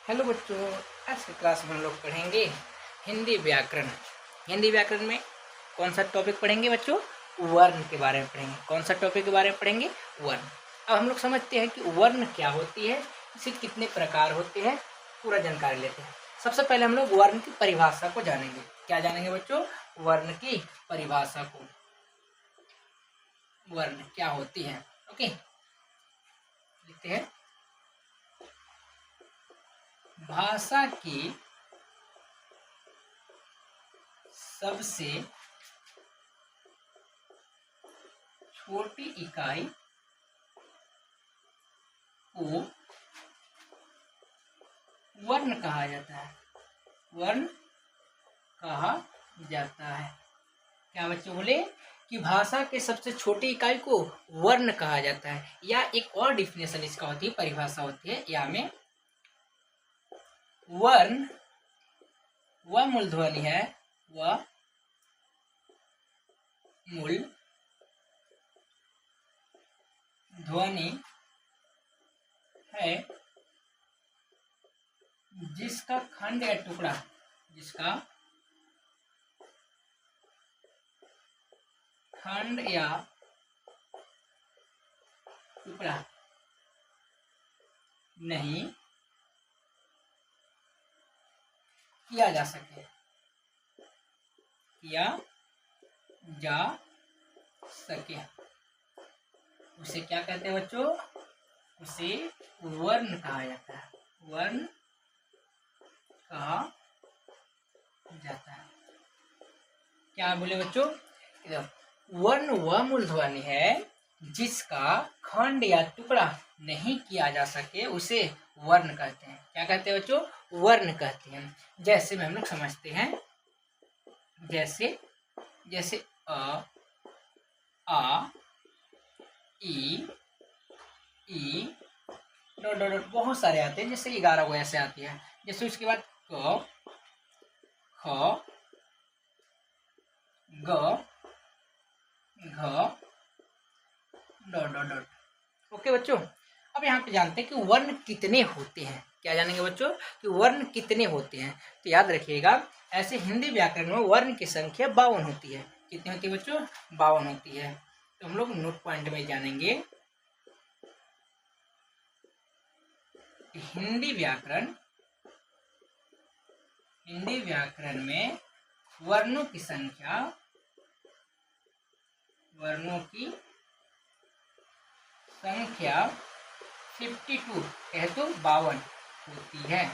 Hello बच्चों, आज की क्लास में हम लोग पढ़ेंगे हिंदी व्याकरण। हिंदी व्याकरण में कौन सा टॉपिक पढ़ेंगे बच्चों? वर्ण के बारे में पढ़ेंगे। कौन सा टॉपिक के बारे में पढ़ेंगे? वर्ण। अब हम लोग समझते हैं कि वर्ण क्या होती है, इसे कितने प्रकार होते हैं, पूरा जानकारी लेते हैं। सबसे पहले हम लोग वर्ण की परिभाषा को जानेंगे। क्या जानेंगे बच्चों? वर्ण की परिभाषा को। वर्ण क्या होती है? ओके, लिखते हैं। भाषा की सबसे छोटी इकाई को वर्ण कहा जाता है। वर्ण कहा जाता है। क्या बच्चों बोले कि भाषा के सबसे छोटी इकाई को वर्ण कहा जाता है, या एक और डिफिनेशन इसका होती है, परिभाषा होती है या में वर्ण वह मूलध्वनि है, वह मूल ध्वनि है जिसका खंड या टुकड़ा, जिसका खंड या टुकड़ा नहीं किया जा सके, किया जा सके, उसे क्या कहते हैं बच्चों? उसे वर्ण कहा जाता है। वर्ण कहा जाता है। क्या बोले बच्चों? वर्ण वह मूलध्वनि है जिसका खंड या टुकड़ा नहीं किया जा सके, उसे वर्ण कहते हैं। क्या कहते हैं बच्चों? वर्ण कहते हैं। जैसे में हम लोग समझते हैं, जैसे जैसे अ, आ, ई, डॉट डॉट डॉट बहुत सारे आते हैं। जैसे 11 वो ऐसे आती है। जैसे उसके बाद क, ख, ग, घ, डॉट डॉट डॉट। ओके बच्चों, अब यहाँ पे जानते हैं कि वर्ण कितने होते हैं। क्या जानेंगे बच्चों कि वर्ण कितने होते हैं? तो याद रखिएगा, ऐसे हिंदी व्याकरण में वर्ण की संख्या 52 होती है। कितनी होती है बच्चों? 52 होती है। तो हम लोग नोट पॉइंट में जानेंगे। हिंदी व्याकरण में वर्णों की संख्या 52 कहे तो 52 होती है।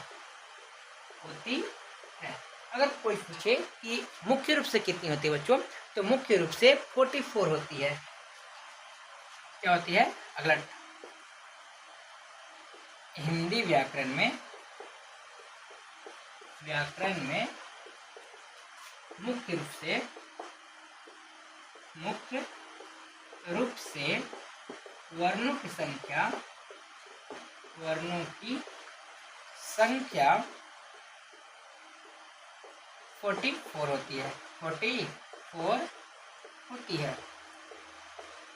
अगर कोई पूछे कि मुख्य रूप से कितनी होती है बच्चों, तो मुख्य रूप से 44 होती है। क्या होती है? अगला, हिंदी व्याकरण में मुख्य रूप से वर्णों की संख्या 44 होती है। 44 होती है।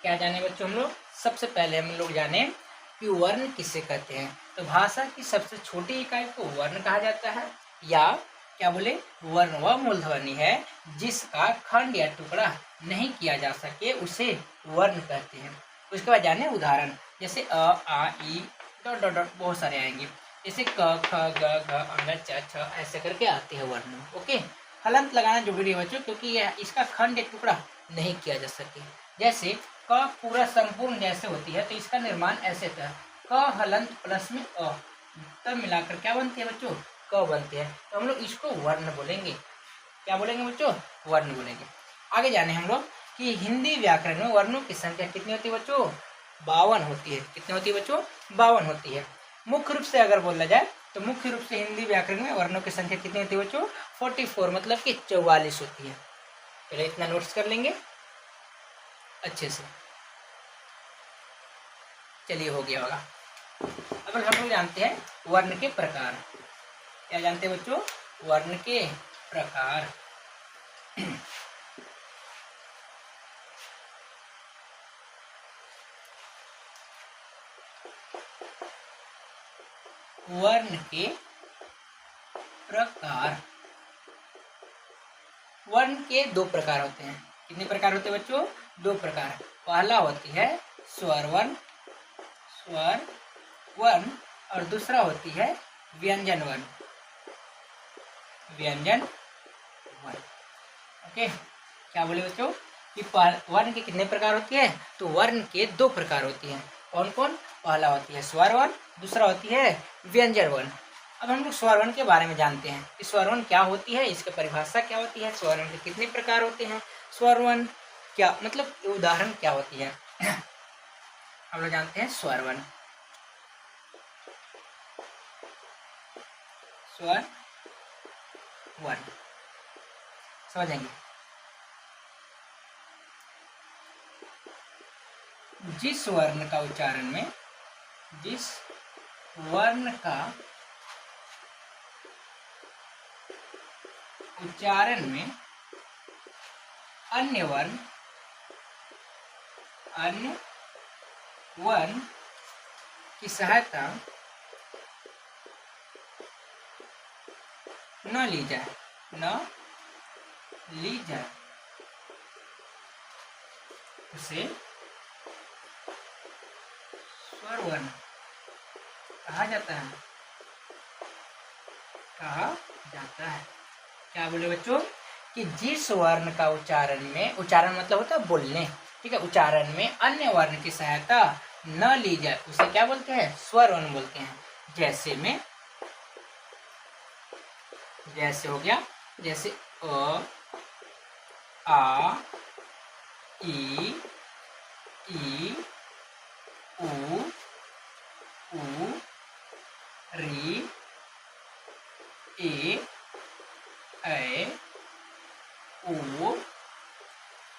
क्या जाने बच्चों हम लोग? सबसे पहले हम लोग जाने कि वर्ण किसे कहते हैं। तो भाषा की सबसे छोटी इकाई को वर्ण कहा जाता है, या क्या बोले, वर्ण वह मूलध्वनि है जिसका खंड या टुकड़ा नहीं किया जा सके, उसे वर्ण कहते हैं। उसके बाद जाने उदाहरण। जैसे अ, आ, ई, डॉट डॉट डॉट बहुत सारे आएंगे। जैसे क, ख, ग, घ, अंग, च, छ ऐसे करके आते हैं वर्ण। ओके, हलंत लगाना जरूरी है बच्चों, क्योंकि यह इसका खंड या टुकड़ा नहीं किया जा सके। जैसे क पूरा संपूर्ण जैसे होती है, तो इसका निर्माण ऐसे था, क हलंत प्लस में अ, तब मिलाकर क्या बनती है बच्चों? क बनती है। तो हम लोग इसको वर्ण बोलेंगे। क्या बोलेंगे बच्चों? वर्ण बोलेंगे। आगे जाने हम लोग कि हिंदी व्याकरण में वर्णों की संख्या कितनी होती है बच्चों? 52 होती है। कितनी होती है बच्चों? 52 होती है। मुख्य रूप से अगर बोला जाए तो मुख्य रूप से हिंदी व्याकरण में वर्णों की संख्या कितनी होती है बच्चों? 44, मतलब कि 44 होती है। पहले इतना नोट्स कर लेंगे अच्छे से। चलिए, हो गया होगा। अब हम लोग जानते हैं वर्ण के प्रकार। क्या जानते हैं बच्चों? वर्ण के प्रकार। वर्ण के प्रकार। वर्ण के दो प्रकार होते हैं। कितने प्रकार होते हैं बच्चों? दो प्रकार। पहला होती है स्वर वर्ण, स्वर वर्ण, और दूसरा होती है व्यंजन वर्ण, व्यंजन वर्ण। ओके, क्या बोले बच्चों कि वर्ण के कितने प्रकार होती है? तो वर्ण के दो प्रकार होती है। कौन कौन? पहला होती है स्वर वर्ण, दूसरा होती है व्यंजन वर्ण। अब हम लोग स्वर वर्ण के बारे में जानते हैं कि स्वर वर्ण क्या होती है, इसकी परिभाषा क्या होती है, स्वर वर्ण के कितने प्रकार होते हैं, स्वर वर्ण क्या मतलब उदाहरण क्या होती है। हम लोग जानते हैं स्वर वर्ण, स्वर वर्ण समझेंगे। जिस वर्ण का उच्चारण में, जिस वर्ण का उच्चारण में अन्य वर्ण की सहायता न ली जाए उसे स्वर वर्ण कहा जाता है। क्या बोले बच्चों कि जिस वर्ण का उच्चारण में, उच्चारण मतलब होता है बोलने, ठीक है, उच्चारण में अन्य वर्ण की सहायता न ली जाए उसे क्या बोलते हैं? स्वर वर्ण बोलते हैं। जैसे हो गया, जैसे अ, आ, ई, उ, री, ए, ऐ, ओ,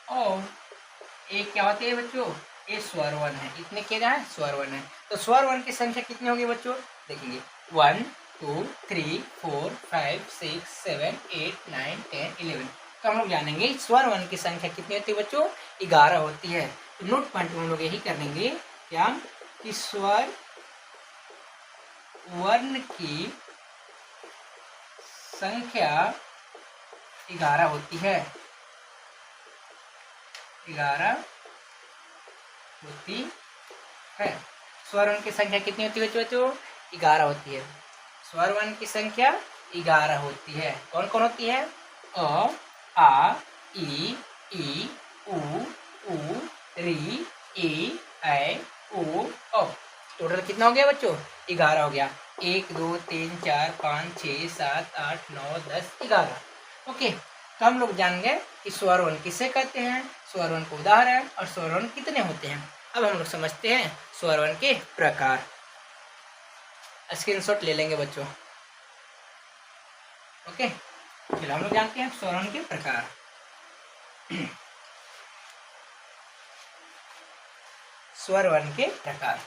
औ। ये क्या होते हैं बच्चों? ये स्वर वर्ण है। इतने क्या है? स्वर वर्ण है। तो स्वर वर्ण की संख्या कितनी होगी बच्चों? देखेंगे 1 2 3 4 5 6 7 8 9 10 11। तो हम लोग जानेंगे स्वर वर्ण की संख्या कितनी होती है बच्चों? 11 होती है। तो नोट पॉइंट में हम लोग यही करेंगे क्या कि स्वर वर्ण की संख्या 11 होती है। 11 होती है। स्वर वर्ण की संख्या कितनी होती है बच्चों? 11 होती है। स्वर वर्ण की संख्या 11 होती है। कौन कौन होती है? अ, आ, ई, उ, री, ए, ऐ, ओ, औ। टोटल कितना हो गया बच्चों? 11 हो गया। 1 2 3 4 5 6 7 8 9 10 11। ओके, तो हम लोग जान गए कि स्वर वर्ण किसे कहते हैं, स्वर वर्ण को उदाहरण और स्वर वर्ण कितने होते हैं। अब हम लोग समझते हैं स्वर वर्ण के प्रकार। स्क्रीनशॉट ले लेंगे बच्चों। ओके, चलो हम लोग जानते हैं स्वर वर्ण के प्रकार। स्वर वर्ण के प्रकार।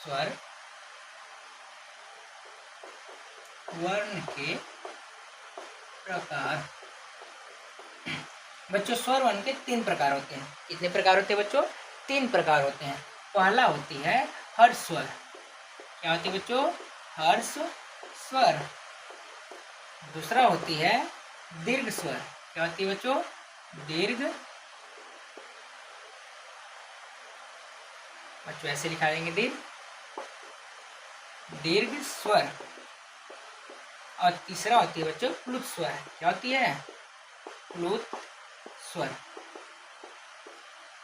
स्वर वर्ण के प्रकार। बच्चों स्वर वर्ण के 3 प्रकार होते हैं। कितने प्रकार होते हैं बच्चों? 3 प्रकार होते हैं। पहला होती है हर्ष स्वर। क्या होती है बच्चों? हर्ष स्वर। दूसरा होती है दीर्घ स्वर। क्या होती है बच्चों? दीर्घ। बच्चों ऐसे लिखा देंगे दीर्घ स्वर। और तीसरा होती है बच्चों प्लुत स्वर। क्या होती है? प्लुत स्वर।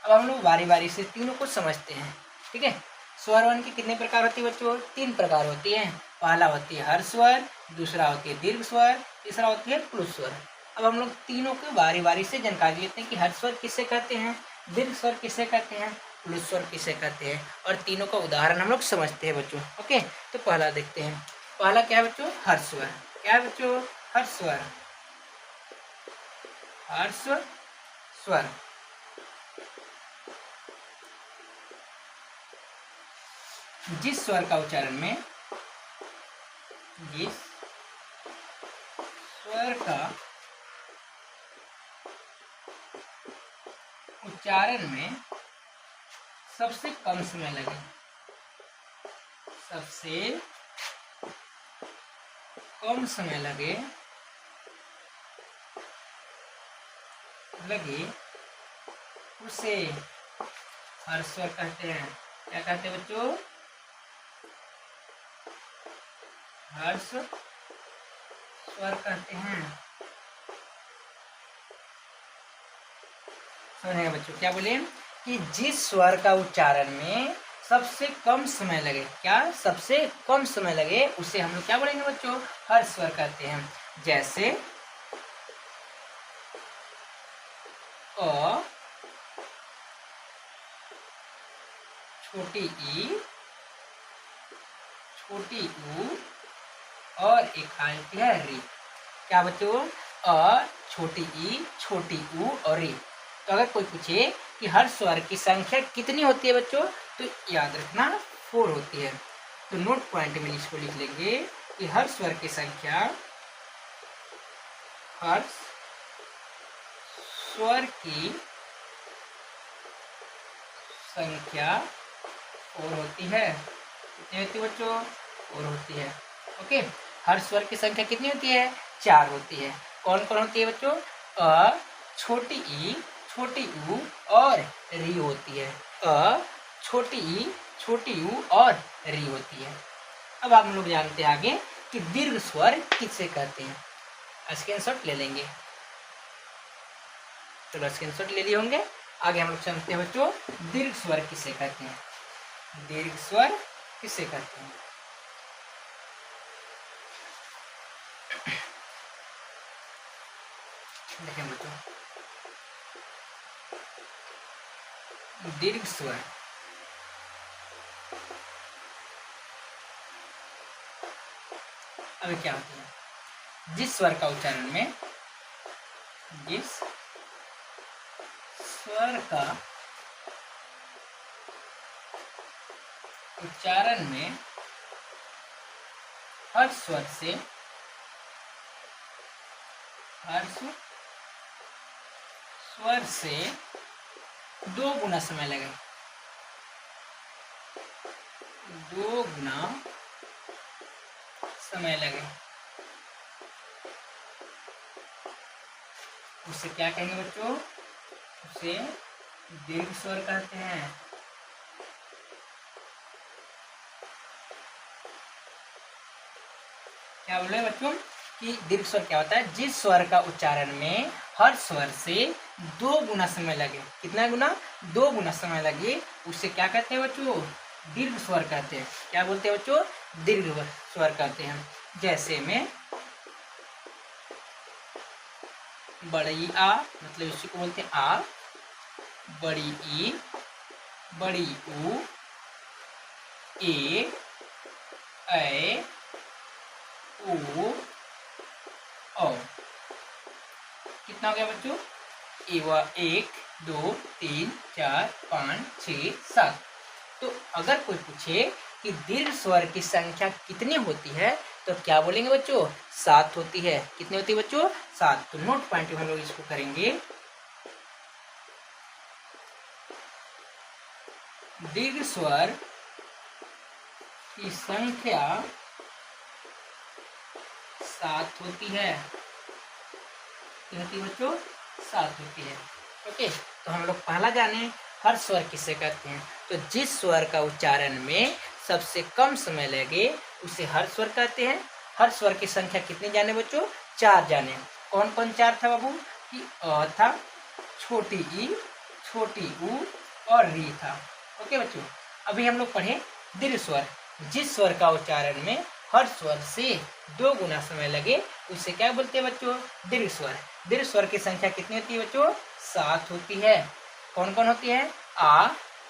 अब हम लोग बारी बारी से तीनों को समझते हैं, ठीक है। स्वर वर्ण की कितने प्रकार होती है बच्चों? 3 प्रकार होती है। पहला होती है हर्ष स्वर, दूसरा होती है दीर्घ स्वर, तीसरा होती है प्लुत स्वर। अब हम लोग तीनों को बारी बारी से जानकारी लेते हैं कि हर्ष स्वर किसे कहते हैं, दीर्घ स्वर किसे कहते हैं, प्लुत स्वर किसे कहते हैं, और तीनों का उदाहरण हम लोग समझते हैं बच्चों। ओके, तो पहला देखते हैं। पहला क्या है बच्चों? हर्ष स्वर। क्या है बच्चों? हर्ष स्वर। हर्ष स्वर। जिस स्वर का उच्चारण में, जिस स्वर का उच्चारण में सबसे कम समय लगे, सबसे कम समय लगे उसे हर्ष स्वर कहते हैं। क्या कहते हैं बच्चों? हर्ष स्वर कहते हैं। सुनिए बच्चों, क्या बोले कि जिस स्वर का उच्चारण में सबसे कम समय लगे, क्या सबसे कम समय लगे, उसे हम लोग क्या बोलेंगे बच्चों? हर्ष स्वर कहते हैं। जैसे अ, छोटी ई, छोटी ऊ और एक आती है री। क्या बच्चों? अ, छोटी ई, छोटी ऊ और री। तो अगर कोई पूछे कि हर स्वर की संख्या कितनी होती है बच्चों, तो याद रखना 4 होती है। तो नोट पॉइंट में इसको लिख लेंगे कि हर स्वर की संख्या, हर स्वर की संख्या 4 होती है। कितनी होती है बच्चों? 4 होती है। ओके, हर स्वर की संख्या कितनी होती है? 4 होती है। कौन कौन होती है बच्चों? अ, छोटी ई, छोटी ऊ और री होती है। अ, छोटी ई, छोटी ऊ और री होती है। अब आप लोग जानते हैं आगे कि दीर्घ स्वर किसे कहते हैं। स्क्रीनशॉट ले लेंगे। चलो स्क्रीनशॉट ले लिए होंगे। आगे हम लोग समझते हैं बच्चों दीर्घ स्वर किसे कहते हैं। दीर्घ स्वर किसे कहते हैं? देखें बच्चों, दीर्घ स्वर अभी क्या होती है? जिस स्वर का उच्चारण में, जिस स्वर का उच्चारण में हर स्वर से, हर स्वर से 2 गुना समय लगे, 2 गुना समय लगे, उसे क्या कहेंगे बच्चों? उसे दीर्घ स्वर कहते हैं। क्या बोले बच्चों कि दीर्घ स्वर क्या होता है? जिस स्वर का उच्चारण में हर स्वर से 2 गुना समय लगे। कितना गुना? 2 गुना समय लगे, उसे क्या कहते हैं बच्चों? दीर्घ स्वर कहते हैं। क्या बोलते हैं बच्चों? दीर्घ स्वर कहते हैं। जैसे में बड़ी आ, मतलब इसी को बोलते हैं आ, बड़ी ई, बड़ी ऊ, ए, ऐ, ऊ, औ। कितना हो गया बच्चों? 1, 2, 3, 4, 5, 6, 7। तो अगर कोई पूछे कि दीर्घ स्वर की संख्या कितनी होती है, तो क्या बोलेंगे बच्चों? 7 होती है। कितनी होती है बच्चों? 7। तो नोट पॉइंट में हम लोग इसको करेंगे। दीर्घ स्वर की संख्या 7 होती है। कितनी होती है बच्चों? 7 होती है। ओके, तो हम लोग पहला जाने हर स्वर किसे कहते हैं। तो जिस स्वर का उच्चारण में सबसे कम समय लगे उसे हर स्वर कहते हैं। हर स्वर की संख्या कितनी जाने बच्चों? 4 जाने। कौन कौन 4 था बाबू? कि अ था, छोटी ई, छोटी ऊ और री था। ओके बच्चों, अभी हम लोग पढ़े दीर्घ स्वर। जिस स्वर का उच्चारण में हर स्वर से 2 गुना समय लगे उसे क्या बोलते हैं बच्चों? दीर्घ स्वर। दीर्घ स्वर की संख्या कितनी होती है बच्चों? 7 होती है। कौन कौन होती है? आ,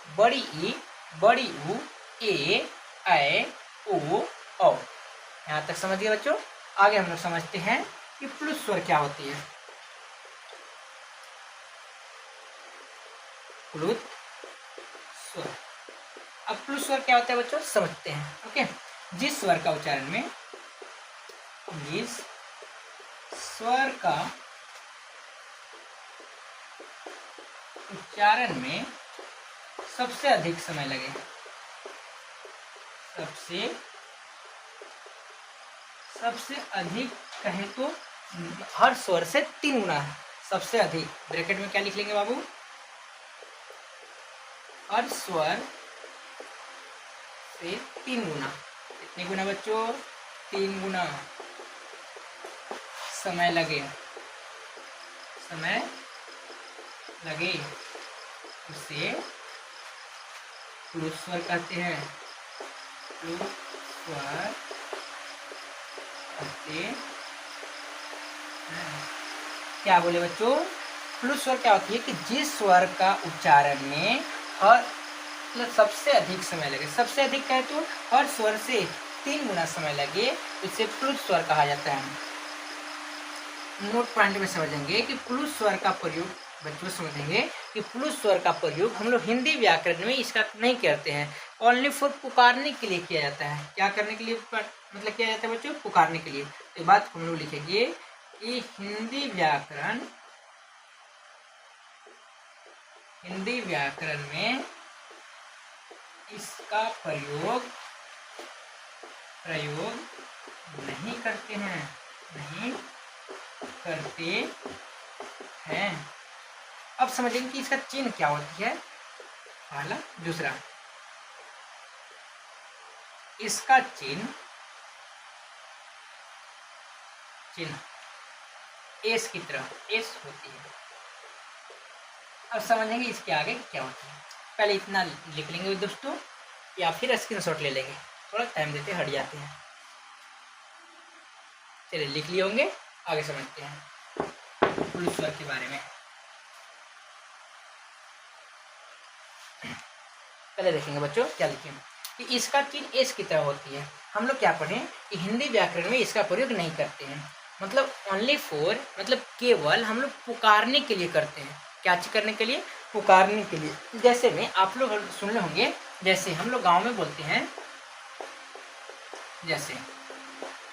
बड़ी ई, बड़ी ऊ, ए, ऐ, ऊ, औ। यहाँ तक समझ गए बच्चों। आगे हम लोग समझते हैं कि प्लुत स्वर क्या होती है। प्लुत स्वर। अब प्लुत स्वर क्या होता है बच्चों? समझते हैं। ओके, जिस स्वर का उच्चारण में, जिस स्वर का उच्चारण में सबसे अधिक समय लगे, सबसे सबसे अधिक कहें तो हर स्वर से 3 गुना है। सबसे अधिक ब्रैकेट में क्या लिख लेंगे बाबू, हर स्वर से 3 गुना। कितने गुना बच्चों, 3 गुना समय लगे, उसे प्लुत स्वर कहते हैं। प्लुत स्वर कहते हैं। क्या बोले बच्चों, प्लुत स्वर क्या होती है कि जिस स्वर का उच्चारण में हर मतलब सबसे अधिक समय लगे, सबसे अधिक कहे तो हर स्वर से 3 गुना समय लगे, इसे प्लुत स्वर कहा जाता है। नोट पॉइंट में समझेंगे कि प्लुत स्वर का प्रयोग, बच्चों समझेंगे कि प्लुत स्वर का प्रयोग हम लोग हिंदी व्याकरण में इसका नहीं करते हैं, ओनली फॉर पुकारने के लिए किया जाता है। क्या करने के लिए मतलब किया जाता है बच्चों, पुकारने के लिए। तो बात हम लोग लिखेंगे कि हिंदी व्याकरण में इसका प्रयोग नहीं करते हैं। अब समझेंगे कि इसका चिन्ह क्या होती है। पहला, दूसरा, इसका चिन्ह एस की तरह एस होती है। अब समझेंगे इसके आगे क्या होता है। पहले इतना लिख लेंगे दोस्तों, या फिर स्क्रीनशॉट ले लेंगे, थोड़ा टाइम देते हट जाते हैं। चलिए लिख लिए होंगे, आगे समझते हैं प्लुत स्वर के बारे में। पहले देखेंगे बच्चों क्या लिखें कि इसका चिन्ह एस की तरह होती है। हम लोग क्या पढ़ें कि हिंदी व्याकरण में इसका प्रयोग नहीं करते हैं, मतलब ओनली फॉर मतलब केवल हम लोग पुकारने के लिए करते हैं। क्या चीज करने के लिए, पुकारने के लिए। जैसे में आप लोग सुन रहे होंगे, जैसे हम लोग गांव में बोलते हैं, जैसे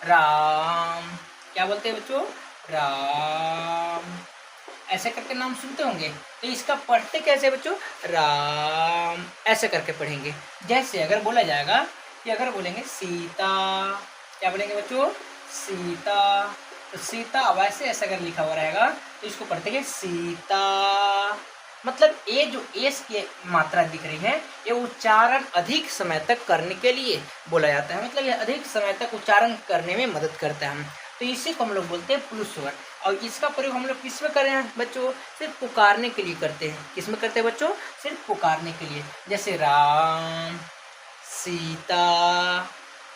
राम, क्या बोलते हैं बच्चों, राम, ऐसे करके नाम सुनते होंगे। तो इसका पढ़ते कैसे बच्चों, राम, ऐसे करके पढ़ेंगे। जैसे अगर बोला जाएगा कि अगर बोलेंगे सीता, क्या बोलेंगे बच्चों, सीता, तो सीता वैसे ऐसा अगर लिखा हुआ रहेगा तो इसको पढ़ते हैं सीता। मतलब ये जो एस की मात्रा दिख रही है, ये उच्चारण अधिक समय तक करने के लिए बोला जाता है। मतलब ये अधिक समय तक उच्चारण करने में मदद करता है। तो इसी को हम लोग बोलते हैं प्लुत स्वर। और इसका प्रयोग हम लोग किस में कर रहे हैं बच्चों, सिर्फ पुकारने के लिए करते हैं। किस में करते हैं बच्चों, सिर्फ पुकारने के लिए। जैसे राम, सीता,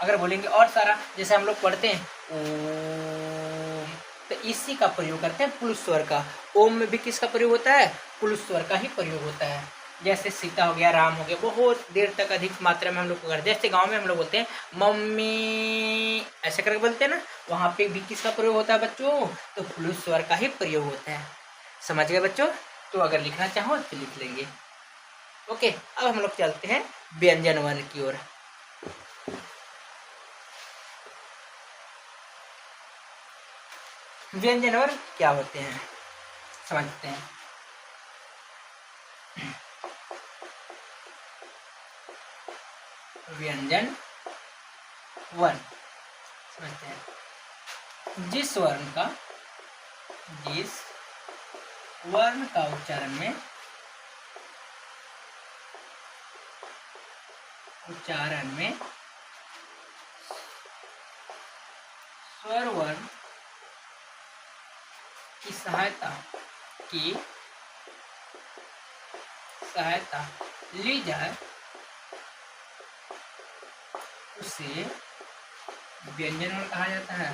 अगर बोलेंगे और सारा, जैसे हम लोग पढ़ते हैं ओम, तो इसी का प्रयोग करते हैं प्लुत स्वर का। ओम में भी किसका प्रयोग होता है, प्लुत स्वर का ही प्रयोग होता है। जैसे सीता हो गया, राम हो गया, बहुत देर तक अधिक मात्रा में हम लोग करते हैं। जैसे गांव में हम लोग बोलते हैं मम्मी, ऐसे करके बोलते हैं ना, वहां पे भी किसका प्रयोग होता है बच्चों, तो प्लुत स्वर का ही प्रयोग होता है। समझ गए बच्चों। तो अगर लिखना चाहो तो लिख लेंगे। ओके, अब हम लोग चलते हैं व्यंजन वर्ण की ओर। व्यंजन वर्ण क्या होते हैं समझते हैं। व्यंजन वर्ण समझते हैं, जिस वर्ण का उच्चारण में स्वर वर्ण की सहायता ली जाए उसे व्यंजन वर्ण कहा जाता है।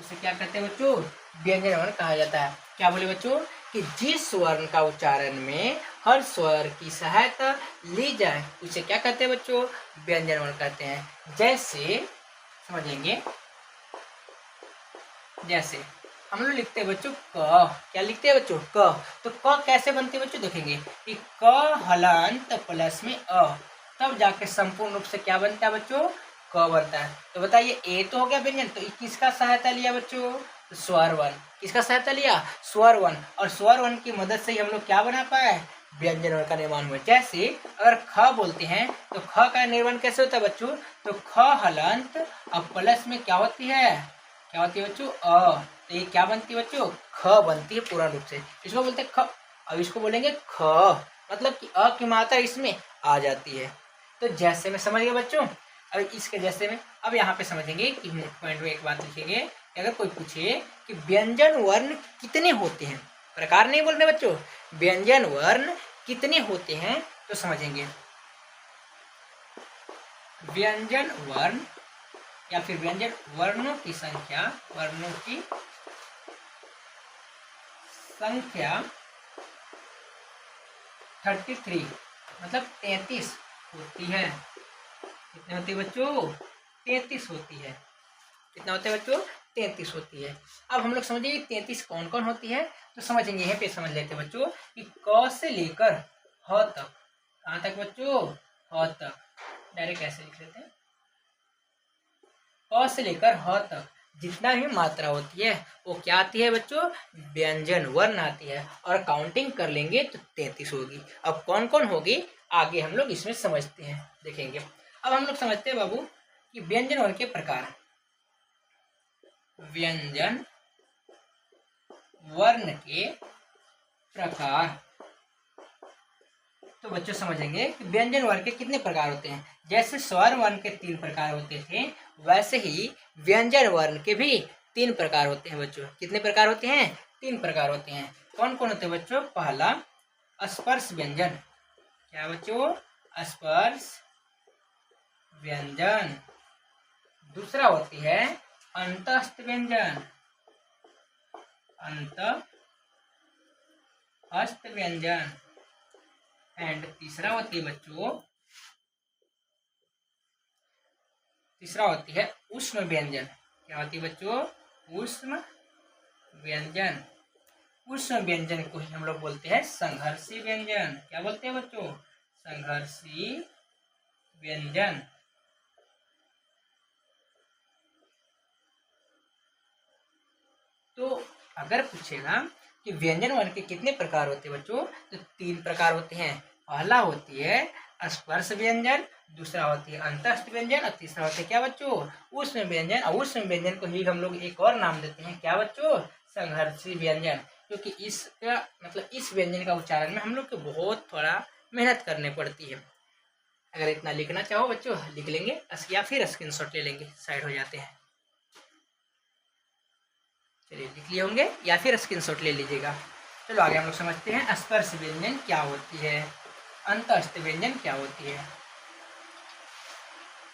उसे क्या कहते हैं बच्चों, व्यंजन वर्ण कहा जाता है। क्या बोले बच्चों कि जिस वर्ण का उच्चारण में हर स्वर की सहायता ली जाए उसे क्या कहते हैं बच्चों, व्यंजन वर्ण कहते हैं। जैसे समझेंगे, जैसे हम लोग लिखते हैं बच्चों क, क्या लिखते हैं बच्चों क, तो क कैसे बनते हैं बच्चों, देखेंगे कि क हलंत प्लस में अ, तब जाके संपूर्ण रूप से क्या बनता है बच्चों, क बनता है। तो बताइए ए तो हो गया व्यंजन, तो किसका सहायता लिया बच्चों, तो स्वर वर्ण किसका सहायता लिया, स्वर वर्ण, और स्वर वर्ण की मदद से ही हम लोग क्या बना पाए, व्यंजन वर्ण का निर्माण हुआ। जैसे अगर ख बोलते हैं तो ख का निर्माण कैसे होता है बच्चों, तो ख हलंत अब प्लस में क्या होती है, क्या होती है बच्चों, अ, तो ये क्या बनती है बच्चों, ख बनती है पूर्ण रूप से, इसको बोलते हैं ख। अब इसको बोलेंगे ख, मतलब कि अ की मात्रा इसमें आ जाती है। तो जैसे में समझ गए बच्चों। अब इसके जैसे में अब यहाँ पे समझेंगे कि पॉइंट में एक बात लिखेंगे कि अगर कोई पूछे कि व्यंजन वर्ण कितने होते हैं, प्रकार नहीं बोल रहे बच्चों, व्यंजन वर्ण कितने होते हैं, तो समझेंगे व्यंजन वर्ण या फिर व्यंजन वर्णों की संख्या, वर्णों की संख्या 33 मतलब 33 होती है। कितने होती है बच्चों, 33 होती है। कितना होता है बच्चों, 33 होती है। अब हम लोग समझिए 33 कौन कौन होती है, तो समझेंगे यहाँ पे समझ लेते हैं बच्चों कि क से लेकर ह तक, कहाँ तक बच्चों, ह तक, डायरेक्ट ऐसे लिख लेते हैं, क से लेकर ह तक जितना भी मात्रा होती है वो क्या आती है बच्चों, व्यंजन वर्ण आती है, और काउंटिंग कर लेंगे तो 33 होगी। अब कौन कौन होगी आगे हम लोग इसमें समझते हैं, देखेंगे। अब हम लोग समझते हैं बाबू कि व्यंजन वर्ण के प्रकार, व्यंजन वर्ण के प्रकार। तो बच्चों समझेंगे कि व्यंजन वर्ण के कितने प्रकार होते हैं। जैसे स्वर वर्ण के 3 प्रकार होते थे, वैसे ही व्यंजन वर्ण के भी 3 प्रकार होते हैं बच्चों। कितने प्रकार होते हैं, 3 प्रकार होते हैं। कौन कौन होते हैं बच्चों, पहला स्पर्श व्यंजन, क्या बच्चों, स्पर्श व्यंजन। दूसरा होती है अंतस्थ व्यंजन, अंतस्थ व्यंजन। एंड तीसरा होती है बच्चों, तीसरा होती है उष्म व्यंजन। क्या होती है बच्चों, उष्म व्यंजन। उष्म व्यंजन को ही हम लोग बोलते हैं संघर्षी व्यंजन। क्या बोलते हैं बच्चों, संघर्षी व्यंजन। तो अगर पूछेगा कि व्यंजन वर्ण के कितने प्रकार होते हैं बच्चों, तो 3 प्रकार होते हैं। पहला होती है स्पर्श व्यंजन, दूसरा होती है अंतस्थ व्यंजन, और तीसरा होता है क्या बच्चों, उष्म व्यंजन। और उष्म व्यंजन को ही हम लोग एक और नाम देते हैं, क्या बच्चों, संघर्षी व्यंजन। क्योंकि इसका मतलब इस व्यंजन का उच्चारण में हम लोग को बहुत थोड़ा मेहनत करनी पड़ती है। अगर इतना लिखना चाहो बच्चों लिख लेंगे, या फिर स्क्रीनशॉट ले लेंगे, साइड हो जाते हैं। चलिए लिख लिए होंगे या फिर स्क्रीनशॉट ले लीजिएगा। चलो आगे हम लोग समझते हैं स्पर्श व्यंजन क्या होती है, अंतस्थ व्यंजन क्या होती है।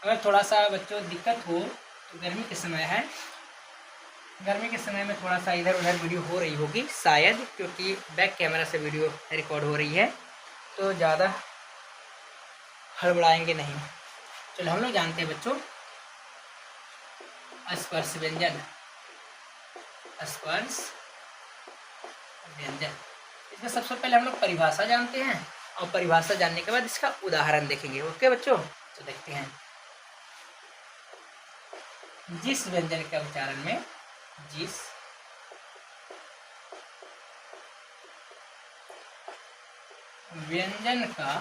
अगर थोड़ा सा बच्चों दिक्कत हो तो गर्मी के समय है, गर्मी के समय में थोड़ा सा इधर उधर वीडियो हो रही होगी शायद, क्योंकि बैक कैमरा से वीडियो रिकॉर्ड हो रही है, तो ज़्यादा हड़बड़ाएंगे नहीं। चलो हम लोग जानते हैं बच्चों स्पर्श व्यंजन, स्पर्श व्यंजन। इसमें सबसे पहले हम लोग परिभाषा जानते हैं, और परिभाषा जानने के बाद इसका उदाहरण देखेंगे। ओके बच्चों, तो देखते हैं। जिस व्यंजन के उच्चारण में, जिस व्यंजन का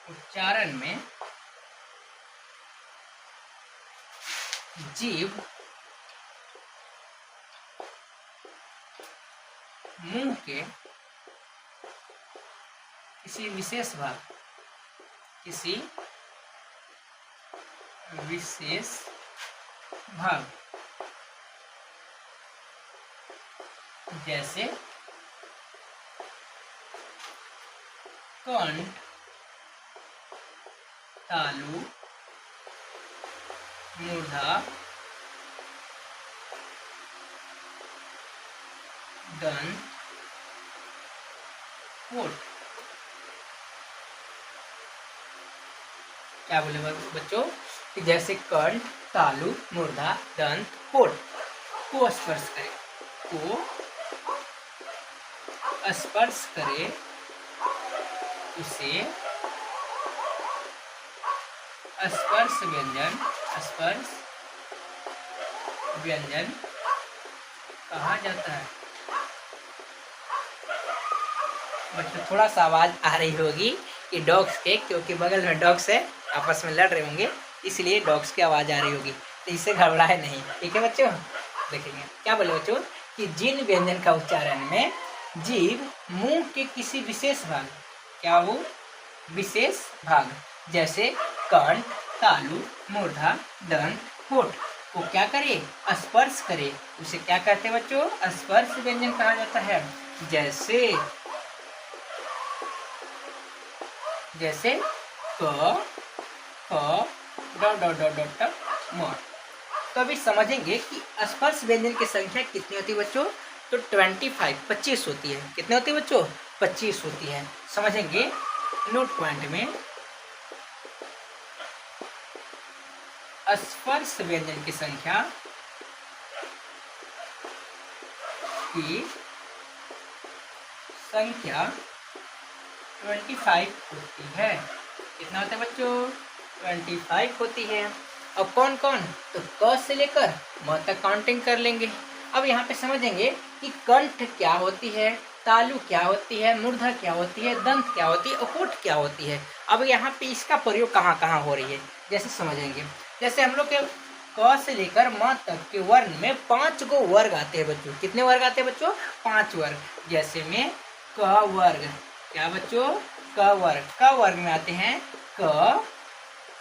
उच्चारण में जीभ मुंह के किसी विशेष भाग, किसी विशेष भाग, जैसे कंठ, तालु, मूर्धा, दंत, होठ। क्या बोले बच्चों कि जैसे कंठ, तालु, मूर्धा, दंत, होठ को स्पर्श करे, को स्पर्श करे उसे स्पर्श व्यंजन, स्पर्श व्यंजन कहा जाता है। बच्चों थोड़ा सा आवाज आ रही होगी कि डॉग्स के, क्योंकि बगल में डॉग्स है, आपस में लड़ रहे होंगे, इसलिए डॉग्स की आवाज आ रही होगी, तो इससे घबराए नहीं, ठीक है बच्चों। देखेंगे क्या बोले बच्चों कि जिन व्यंजन का उच्चारण में जीभ मुंह के किसी विशेष भाग, क्या वो विशेष भाग, जैसे कंठ, तालु, मूर्धा, दंत, होठ को क्या करे, स्पर्श करे, उसे क्या कहते हैं बच्चों, स्पर्श व्यंजन कहा जाता है। जैसे क, ख, ड, म। तो अभी समझेंगे कि स्पर्श व्यंजन की संख्या कितनी होती है बच्चों, तो 25 होती है। कितनी होती है बच्चों, 25 होती है। समझेंगे नोट पॉइंट में, स्पर्श व्यंजन की संख्या संख्या 25 होती है। कितना होता है बच्चों, 25 होती है। अब कौन कौन, तो क से लेकर म तक काउंटिंग कर लेंगे। अब यहाँ पे समझेंगे कि कंठ क्या होती है, तालु क्या होती है, मूर्धा क्या होती है, दंत क्या होती है और होठ क्या होती है। अब यहाँ पे इसका प्रयोग कहाँ कहाँ हो रही है, जैसे समझेंगे। जैसे हम लोग के क से लेकर म तक के वर्ण में 5 गो वर्ग आते हैं बच्चों। कितने वर्ग आते हैं बच्चों, 5 वर्ग। जैसे में क वर्ग, क्या बच्चों, क वर्ग। क वर्ग में आते हैं क,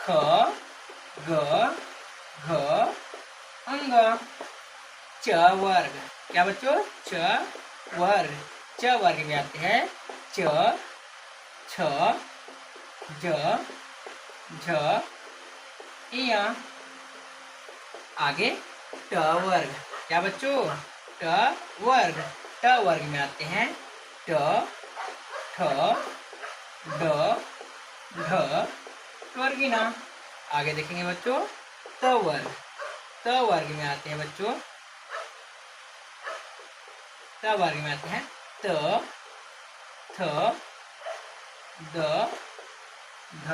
ख, ग, घ, अंग। च वर्ग, क्या बच्चों, च वर्ग। च वर्ग में आते हैं च, छ, ज, झ, य। आगे ट वर्ग, क्या बच्चों, ट वर्ग। ट वर्ग में आते हैं ट, ठ, ड, ढ, वर्गिना। आगे देखेंगे बच्चों त वर्ग। त वर्ग में आते हैं बच्चों, त वर्ग में आते हैं त, थ, द, ध,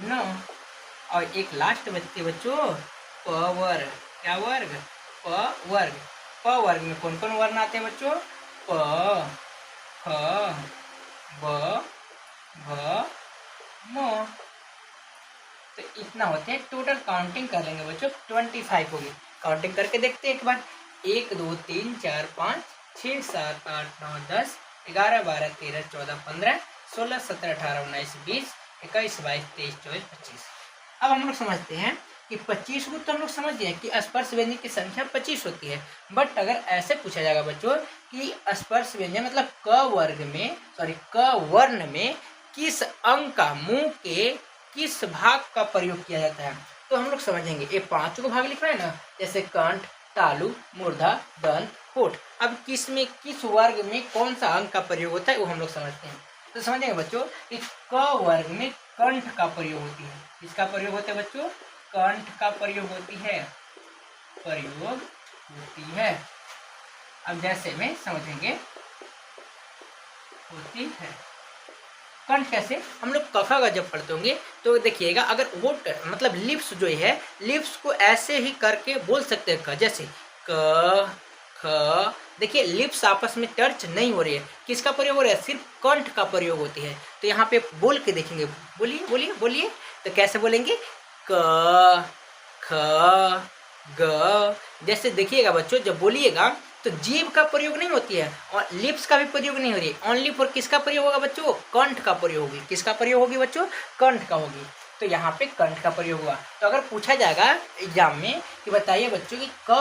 न। और एक लास्ट बचती है बच्चों प वर्ग। क्या वर्ग, प वर्ग। प वर्ग में कौन कौन वर्ण आते हैं बच्चों, प, फ, ब, भ, म। तो इतना होते हैं। टोटल काउंटिंग कर लेंगे बच्चों, 25 होगी। काउंटिंग करके देखते हैं एक बार। 1 2 3 4 5 6 7 8 9 10 11 12 13 14 15 16 17 18 19 20 21 22 23 24 25। अब हम लोग समझते हैं कि 25 को तो हम लोग समझ गए कि स्पर्श व्यंजन की संख्या 25 होती है। बट अगर ऐसे पूछा जाएगा बच्चों कि स्पर्श व्यंजन मतलब क वर्ण में किस अंग का, मुंह के किस भाग का प्रयोग किया जाता है, तो हम लोग समझेंगे। ये 5 को भाग लिख रहा है ना, जैसे कंठ, तालु, मूर्धा, दंत, होठ। अब किस में, किस वर्ग में कौन सा अंग का प्रयोग होता है वो हम लोग समझते हैं। तो समझेंगे बच्चों कि क वर्ग में कंठ का प्रयोग होती है। किसका प्रयोग होता है बच्चों, कंठ का प्रयोग होती है, अब जैसे में समझेंगे होती है। कंठ कैसे, हम लोग कखा का जब पढ़ते होंगे तो देखिएगा, अगर वो मतलब लिप्स जो है, लिप्स को ऐसे ही करके बोल सकते हैं जैसे क, ख। देखिए लिप्स आपस में टच नहीं हो रही है, किसका प्रयोग हो रहा है, सिर्फ कंठ का प्रयोग होती है। तो यहाँ पे बोल के देखेंगे, बोलिए बोलिए बोलिए, तो कैसे बोलेंगे, क, ख, ग। जैसे देखिएगा बच्चों, जब बोलिएगा तो जीभ का प्रयोग नहीं होती है और लिप्स का भी प्रयोग नहीं हो रही है। ओनली फॉर किसका प्रयोग होगा बच्चों, कंठ का प्रयोग होगी। किसका प्रयोग होगी बच्चों, कंठ का होगी। तो यहाँ पे कंठ का प्रयोग हुआ। तो अगर पूछा जाएगा एग्जाम में कि बताइए बच्चों कि क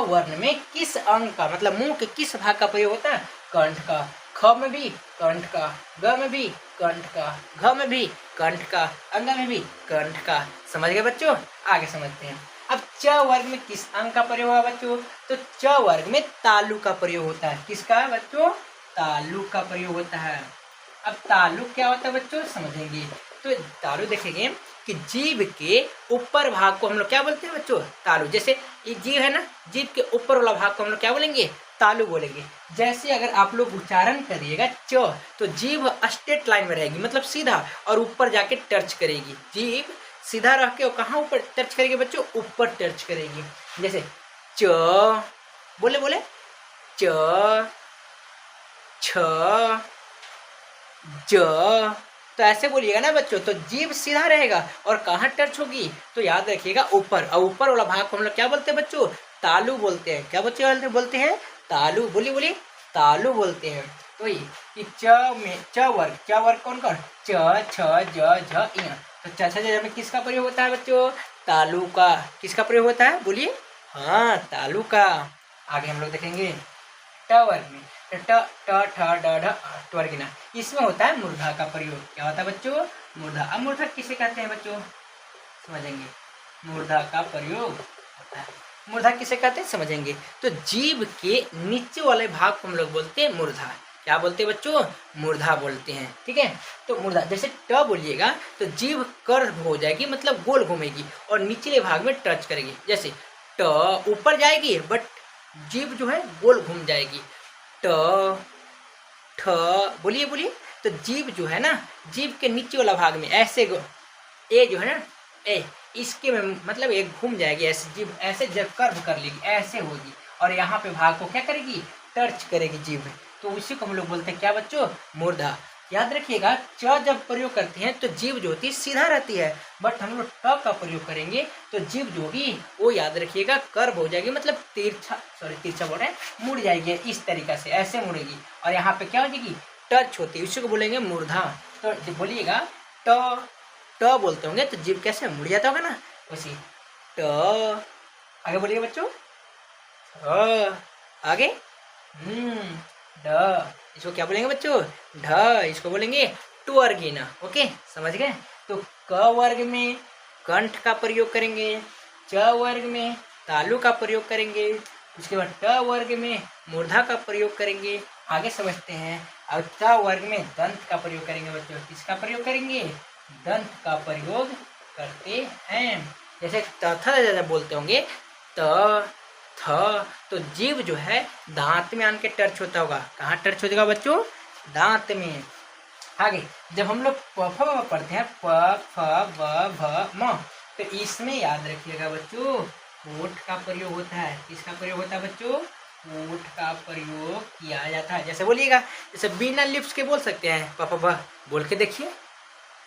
वर्ण में किस अंग का, मतलब मुंह के किस भाग का प्रयोग होता है, कंठ का। ख में भी कंठ का, ग में भी कंठ का, घ में भी कंठ का, अंग में भी कंठ का। समझ गए बच्चों, आगे समझते हैं। अब च वर्ग में किस अंग का प्रयोग होगा बच्चों, तो च वर्ग में तालु का प्रयोग होता है। किसका बच्चों, तालु का प्रयोग होता है। अब तालु क्या होता है बच्चों, समझेंगे। तो तालु देखेंगे कि जीभ के ऊपर भाग को हम लोग क्या बोलते हैं बच्चों, तालु। जैसे ये जीभ है ना, जीभ के ऊपर वाला भाग को हम लोग क्या बोलेंगे, तालु बोलेंगे। जैसे अगर आप लोग उच्चारण करिएगा च, तो जीभ स्ट्रेट लाइन में रहेगी, मतलब सीधा, और ऊपर जाके टच करेगी। जीभ सीधा रख के कहाँ ऊपर टच करेगी बच्चों, ऊपर टच करेगी। जैसे च, बोले बोले च, छ, ज, तो ऐसे बोलिएगा ना बच्चों, तो जीभ सीधा रहेगा और कहाँ टच होगी, तो याद रखिएगा ऊपर। और ऊपर वाला भाग को हम लोग क्या बोलते हैं बच्चों, तालु बोलते हैं। क्या बच्चे बोलते हैं, तालु। बोलिए बोलिए, तालु बोलते हैं। तो ये च में च वर्ग कौन कौन, च, छ, ज, झ, इ। तो च, छ, ज में किसका प्रयोग होता है बच्चों, तालु का। किसका प्रयोग होता है, बोलिए, हाँ, तालु का। आगे हम लोग देखेंगे ट वर्ग में, ट, ट, ठ, ड, ढ, ट्वर्गिना, इसमें होता है मूर्धा का प्रयोग। क्या होता है बच्चों, मूर्धा। अब मूर्धा किसे कहते हैं बच्चों, समझेंगे। मूर्धा का प्रयोग होता है, मूर्धा किसे कहते हैं समझेंगे। तो जीभ के नीचे वाले भाग को हम लोग बोलते हैं मूर्धा। क्या बोलते हैं बच्चों, मूर्धा बोलते हैं। ठीक है, तो मूर्धा, जैसे ट बोलिएगा तो जीभ कर्व हो जाएगी, मतलब गोल घूमेगी और निचले भाग में टच करेगी। जैसे ट ऊपर जाएगी बट जीभ जो है गोल घूम जाएगी। ट, ठ, बोलिए बोलिए, तो जीभ जो है ना, जीभ के नीचे वाला भाग में ऐसे ए जो है ना, ए, इसके में मतलब एक घूम जाएगी, ऐसे जीभ ऐसे जब कर्व कर लेगी, ऐसे होगी और यहाँ पे भाग को क्या करेगी, टच करेगी जीभ। तो उसी को हम लोग बोलते हैं क्या बच्चों, मूर्धा। याद रखिएगा, च जब प्रयोग करते हैं तो जीभ जो होती है सीधा रहती है, बट हम लोग ट का प्रयोग करेंगे तो जीभ जो होगी वो याद रखिएगा कर्व हो जाएगी, मतलब तिरछा बोल रहे हैं, मुड़ जाएगी इस तरीका से, ऐसे मुड़ेगी और यहाँ पे क्या हो जाएगी, टच होती है। उसी को बोलेंगे मूर्धा। तो बोलिएगा ट बोलते होंगे तो जीभ कैसे मुड़ जाता होगा ना, वैसे ट। आगे बोलिए बच्चों, आगे ढ, इसको क्या बोलेंगे बच्चों, ढ। इसको बोलेंगे ट्वर्गिना। ओके, समझ गए। तो क वर्ग में कंठ का प्रयोग करेंगे, च वर्ग में तालु का प्रयोग करेंगे, उसके बाद ट वर्ग में मूर्धा का प्रयोग करेंगे। आगे समझते हैं। और त वर्ग में दंत का प्रयोग करेंगे बच्चों। किसका प्रयोग करेंगे, दंत का प्रयोग करते हैं। जैसे त बोलते होंगे, त, थ, तो जीभ जो है दांत में आन के टच होता होगा। कहाँ टच होगा बच्चों, दांत में। आगे जब हम लोग प फ पढ़ते हैं, प फ ब भ म, तो इसमें याद रखिएगा बच्चों होठ का प्रयोग होता है। किसका प्रयोग होता है बच्चों, होठ का प्रयोग किया जाता है। जैसे बोलिएगा, जैसे बिना लिप्स के बोल सकते हैं, प फ ब बोल के देखिए,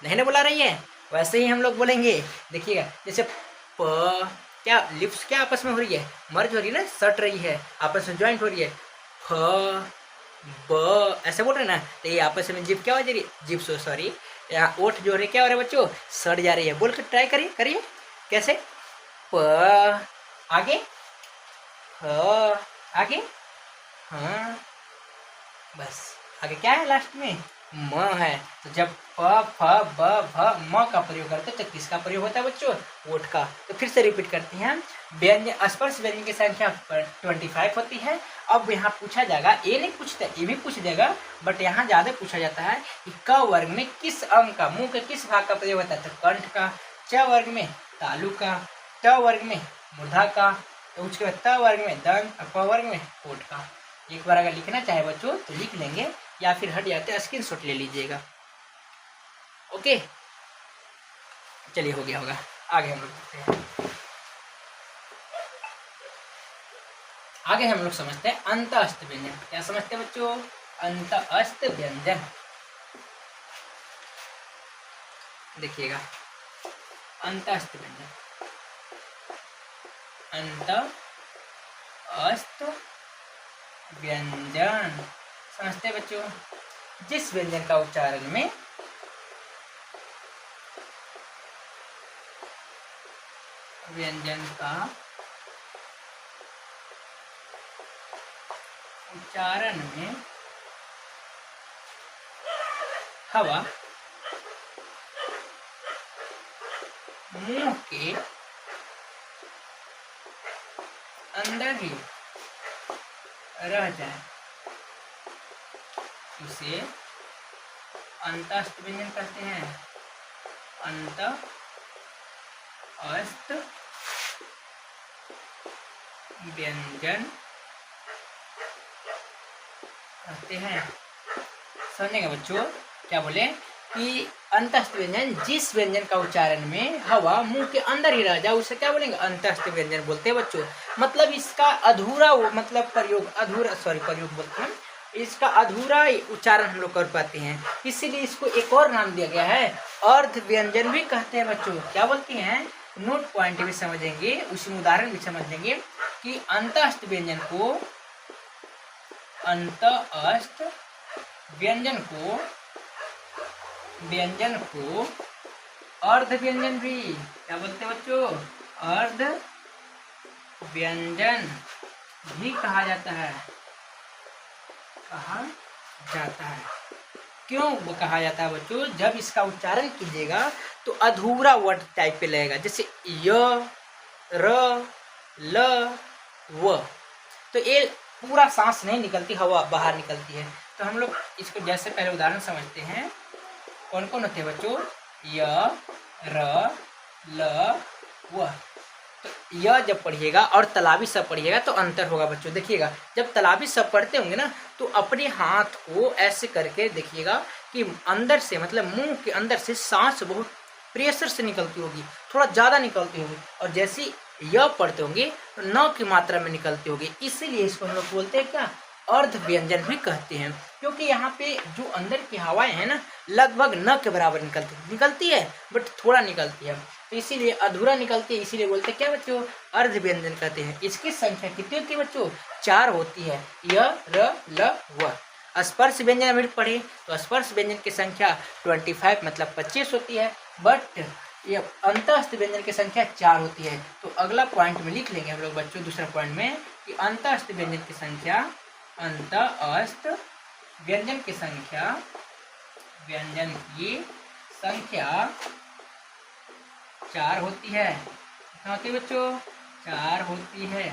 नहीं ना बुला रही है, वैसे ही हम लोग बोलेंगे। देखिएगा, जैसे प, क्या लिप्स क्या आपस में हो रही है, मर्ज हो रही है ना, सट रही है, आपस में ज्वाइंट हो रही है। फ, ब, ऐसे बोल रहे हैं ना, तो ये आपस में जीभ क्या हो जा रही है, जीभ सॉरी, यहाँ ओठ जो हो रही है क्या हो रहा है बच्चों, सट जा रही है। बोल के ट्राई करिए करिए, कैसे, प, आगे, ह, आगे, हाँ, बस आगे क्या है लास्ट में, म है। तो जब प फ ब भ म का प्रयोग करते हैं तो किसका प्रयोग होता है बच्चों, ओठ का। तो फिर से रिपीट करते हैं, व्यंजन स्पर्श व्यंजन की संख्या 25 होती है। अब यहाँ पूछा जाएगा, ये नहीं पूछता, ये भी पूछ देगा, बट यहाँ ज्यादा पूछा जाता है कि क वर्ग में किस अंग का, मुंह के किस भाग का प्रयोग होता है, तो कंठ का। च वर्ग में तालु का, ट वर्ग में मूर्धा का, तो उसके बाद त वर्ग में दंत, प वर्ग में होठ का। एक बार अगर लिखना चाहे बच्चों तो लिख लेंगे, या फिर हट जाते हैं स्क्रीनशॉट ले लीजिएगा। ओके, चलिए हो गया होगा। आगे हम लोग देखते हैं, आगे हम लोग समझते हैं अंतःस्थ व्यंजन। क्या समझते हैं बच्चों, अंतःस्थ व्यंजन। देखिएगा, अंतःस्थ व्यंजन, अंतःस्थ व्यंजन समझते हैं बच्चों, जिस व्यंजन का उच्चारण में व्यंजन का उच्चारण में हवा मुंह के अंदर ही रह जाए, उसे अंतःस्थ व्यंजन कहते हैं। अंतःस्थ व्यंजन कहते हैं। समझेंगे बच्चों, क्या बोले कि अंतस्थ व्यंजन जिस व्यंजन का उच्चारण में हवा मुंह के अंदर ही रह जाए उसे क्या बोलेंगे, अंतस्थ व्यंजन बोलते हैं बच्चों। मतलब इसका अधूरा मतलब प्रयोग, अधूरा प्रयोग बोलते हैं, इसका अधूरा उच्चारण हम लोग कर पाते हैं, इसीलिए इसको एक और नाम दिया गया है, अर्ध व्यंजन भी कहते हैं बच्चों। क्या बोलते हैं, नोट पॉइंट भी समझेंगे, उसी उदाहरण भी समझ लेंगे कि अंतस्थ व्यंजन को, अंतस्थ व्यंजन को अर्ध व्यंजन भी क्या बोलते हैं बच्चों, अर्ध व्यंजन भी कहा जाता है, कहा जाता है। क्यों वो कहा जाता है बच्चों, जब इसका उच्चारण कीजिएगा तो अधूरा वर्ड टाइप पे लगेगा, जैसे य, र, ल, व, तो ये पूरा सांस नहीं निकलती, हवा बाहर निकलती है। तो हम लोग इसको जैसे पहले उदाहरण समझते हैं, कौन कौन होते हैं बच्चों, य, र, ल, व। तो य जब पढ़िएगा और तलाबी सब पढ़िएगा तो अंतर होगा बच्चों। देखिएगा जब तलाबी सब पढ़ते होंगे ना तो अपने हाथ को ऐसे करके देखिएगा कि अंदर से, मतलब मुंह के अंदर से सांस बहुत प्रेशर से निकलती होगी, थोड़ा ज़्यादा निकलती होगी, और जैसे य पढ़ते होंगे तो न की मात्रा में निकलती होगी, इसीलिए इसको हम लोग बोलते हैं क्या, अर्ध व्यंजन भी कहते हैं। क्योंकि यहाँ पे जो अंदर की हवाएं हैं ना लगभग न के बराबर निकलती है बट थोड़ा निकलती है, तो इसीलिए अधूरा निकलती है, इसीलिए बोलते हैं क्या बच्चों, अर्ध व्यंजन कहते हैं। इसकी संख्या कितनी होती है बच्चों, 4 होती है, य, र, ल, व। स्पर्श व्यंजन अभी पढ़े तो स्पर्श व्यंजन की संख्या 25 मतलब 25 होती है, बट ये अंतस्थ व्यंजन की संख्या 4 होती है। तो अगला पॉइंट में लिख लेंगे हम लोग बच्चों, दूसरा पॉइंट में कि अंतस्थ व्यंजन की संख्या, अंतस्थ व्यंजन की संख्या 4 होती है। कितना होती है बच्चों, 4 होती है।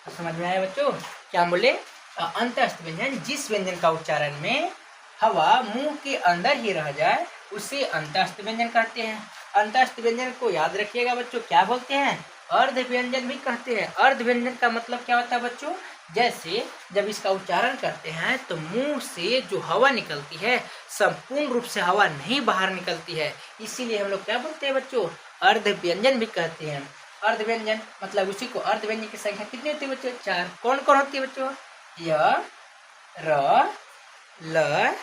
तो समझ में आया बच्चों, क्या बोले, अंतस्थ व्यंजन जिस व्यंजन का उच्चारण में हवा मुंह के अंदर ही रह जाए उसे अंतस्थ व्यंजन कहते हैं। अंतस्थ व्यंजन को याद रखिएगा बच्चों, क्या बोलते हैं, अर्ध व्यंजन भी कहते हैं। अर्ध व्यंजन का मतलब क्या होता है बच्चों, जैसे जब इसका उच्चारण करते हैं तो मुंह से जो हवा निकलती है संपूर्ण रूप से हवा नहीं बाहर निकलती है, इसीलिए हम लोग क्या बोलते हैं बच्चों, अर्ध व्यंजन भी कहते हैं। अर्ध व्यंजन मतलब उसी को, अर्ध व्यंजन की संख्या कितनी होती है बच्चों, 4। कौन कौन होती है बच्चों, य, र, ल,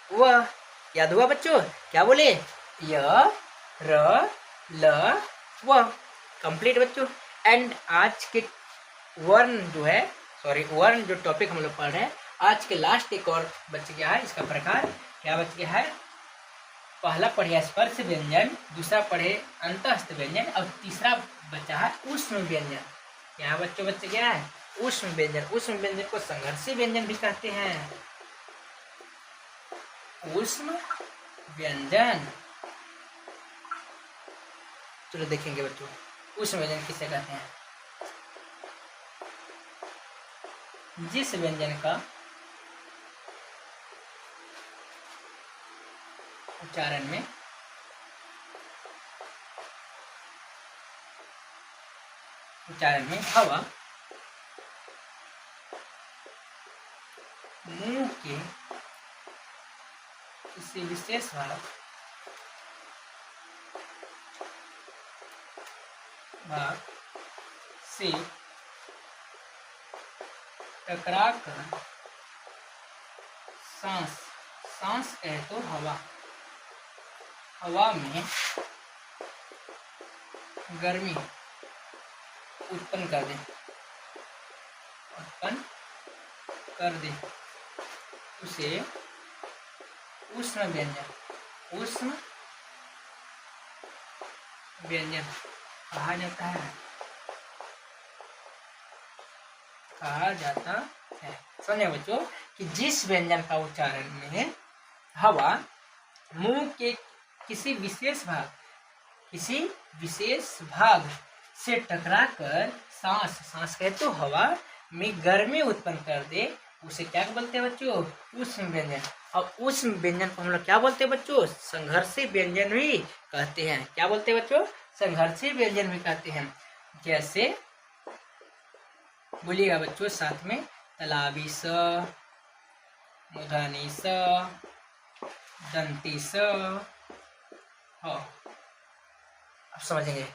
व। याद हुआ बच्चों, क्या बोले, य, र, ल, व। कंप्लीट बच्चों। एंड आज के वर्ण जो टॉपिक हम लोग पढ़ रहे हैं, आज के लास्ट एक और बच गया है, इसका प्रकार क्या बच गया है, पहला पढ़े स्पर्श व्यंजन, दूसरा पढ़े अंतस्थ व्यंजन, और तीसरा बचा है ऊष्म व्यंजन। क्या बच्चों बच गया है, ऊष्म व्यंजन। ऊष्म व्यंजन को संघर्षी व्यंजन भी कहते हैं, ऊष्म व्यंजन। चलो देखेंगे बच्चों ऊष्म व्यंजन किसे कहते हैं। जिस व्यंजन का उच्चारण में हवा मुंह के किसी विशेष भाग से टकरा कर सांस कहे तो हवा में गर्मी उत्पन्न कर दे उसे ऊष्म व्यंजन कहा जाता है। समझे बच्चों कि जिस व्यंजन का उच्चारण में हवा मुंह के किसी विशेष भाग से टकराकर सांस कहे तो हवा में गर्मी उत्पन्न कर दे उसे क्या बोलते हैं बच्चों, ऊष्म व्यंजन। और ऊष्म व्यंजन को हम लोग क्या बोलते हैं बच्चों, संघर्षी व्यंजन भी कहते हैं। क्या बोलते हैं बच्चों, संघर्षी व्यंजन भी कहते हैं। जैसे बोलिएगा बच्चों साथ में, तलाबी स, मूर्धनी स, दंती स, हाँ, अब समझेंगे।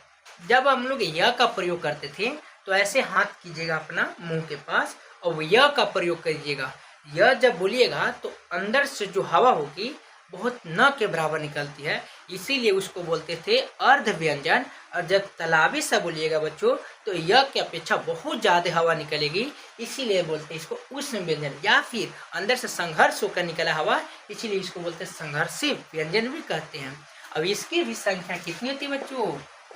जब हम लोग य का प्रयोग करते थे तो ऐसे हाथ कीजिएगा अपना मुंह के पास और य का प्रयोग करिएगा। य जब बोलिएगा तो अंदर से जो हवा होगी बहुत न के बराबर निकलती है, इसीलिए उसको बोलते थे अर्ध व्यंजन। और जब तालाबी सा बोलिएगा बच्चों तो य की अपेक्षा बहुत ज़्यादा हवा निकलेगी, इसीलिए बोलते हैं इसको उष्ण व्यंजन। या फिर अंदर से संघर्ष होकर निकला हवा, इसीलिए इसको बोलते हैं संघर्षी व्यंजन भी कहते हैं। अब इसकी भी संख्या कितनी होती है बच्चों,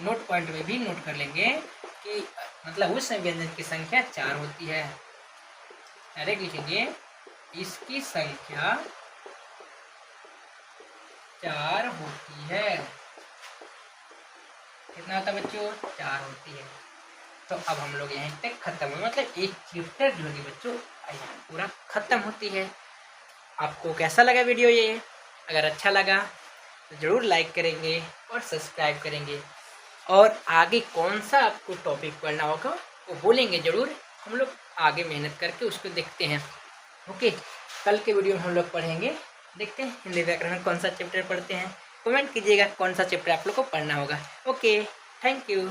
नोट पॉइंट में भी नोट कर लेंगे कि मतलब उस व्यंजन की संख्या 4 होती है। डायरेक्ट लिखेंगे इसकी संख्या 4 होती है। कितना होता है बच्चों, 4 होती है। तो अब हम लोग यहीं तक खत्म हुए, मतलब एक चैप्टर जो है बच्चों पूरा खत्म होती है। आपको कैसा लगा वीडियो ये? अगर अच्छा लगा तो ज़रूर लाइक करेंगे और सब्सक्राइब करेंगे। और आगे कौन सा आपको टॉपिक पढ़ना होगा वो बोलेंगे ज़रूर, हम लोग आगे मेहनत करके उसको देखते हैं। ओके, कल के वीडियो में हम लोग पढ़ेंगे, देखते हैं हिंदी व्याकरण में कौन सा चैप्टर पढ़ते हैं। कमेंट कीजिएगा कौन सा चैप्टर आप लोग को पढ़ना होगा। Okay, thank you.